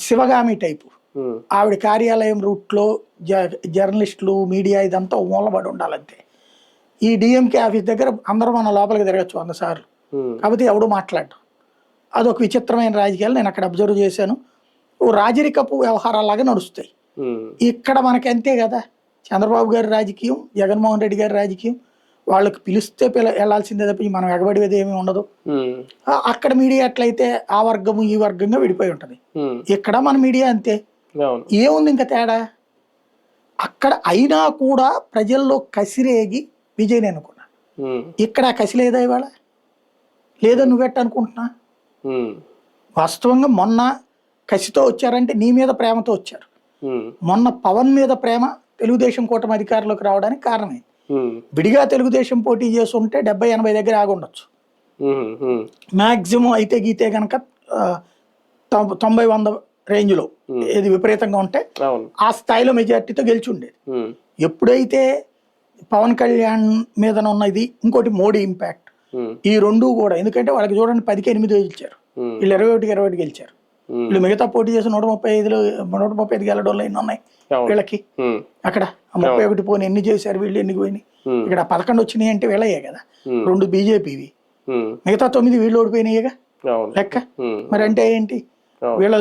Sivagami type. ఆవిడ కార్యాలయం రూట్లో జర్నలిస్టులు మీడియా ఇదంతా మూలబడి ఉండాలంతే. ఈ డిఎంకే ఆఫీస్ దగ్గర అందరూ మన లోపలికి తిరగచ్చు 100 సార్లు, కాకపోతే ఎవడు మాట్లాడటం. అదొక విచిత్రమైన రాజకీయాలు నేను అక్కడ అబ్జర్వ్ చేశాను. ఓ రాజరికపు వ్యవహారాలాగా నడుస్తాయి. ఇక్కడ మనకి అంతే కదా, చంద్రబాబు గారి రాజకీయం, జగన్మోహన్ రెడ్డి గారి రాజకీయం, వాళ్ళకి పిలిస్తే వెళ్లాల్సిందే తప్ప మనం ఎగబడిది ఏమీ ఉండదు. అక్కడ మీడియా ఎట్లయితే ఆ వర్గము ఈ వర్గంగా విడిపోయి ఉంటది. ఇక్కడ మన మీడియా అంతే. ఏముంది ఇంకా తేడా? అక్కడ అయినా కూడా ప్రజల్లో కసిరేగి విజయ్ అనుకున్నా. ఇక్కడ కసి లేదా ఇవాళ? లేదా నువ్వెట్ట అనుకుంటున్నా? వాస్తవంగా మొన్న కసితో వచ్చారంటే నీ మీద ప్రేమతో వచ్చారు. మొన్న పవన్ మీద ప్రేమ తెలుగుదేశం కూటమి అధికారంలోకి రావడానికి కారణమైంది. విడిగా తెలుగుదేశం పోటీ చేస్తుంటే 70-80 దగ్గర ఆగుండొచ్చు. మాక్సిమం అయితే గీతే కనుక 90-100 రేంజ్లో ఏది విపరీతంగా ఉంటే ఆ స్థాయిలో మెజార్టీతో గెలిచి ఉండేది. ఎప్పుడైతే పవన్ కళ్యాణ్ మీద ఉన్నది, ఇంకోటి మోడీ ఇంపాక్ట్, ఈ రెండు కూడా, ఎందుకంటే వాళ్ళకి చూడండి 10కి 8 గెలిచారు, వీళ్ళు 21-21 గెలిచారు. వీళ్ళు మిగతా పోటీ చేసి 135 గెలడంలో ఎన్ని ఉన్నాయి వీళ్ళకి. అక్కడ 31 పోనీ ఎన్ని చేశారు వీళ్ళు, ఎన్ని పోయినాయి. ఇక్కడ 11 వచ్చినాయి అంటే వీళ్ళయే కదా, 2 బీజేపీవి, మిగతా 9 వీళ్ళు ఓడిపోయినాయిగా లెక్క. మరి అంటే ఏంటి? వీళ్ళ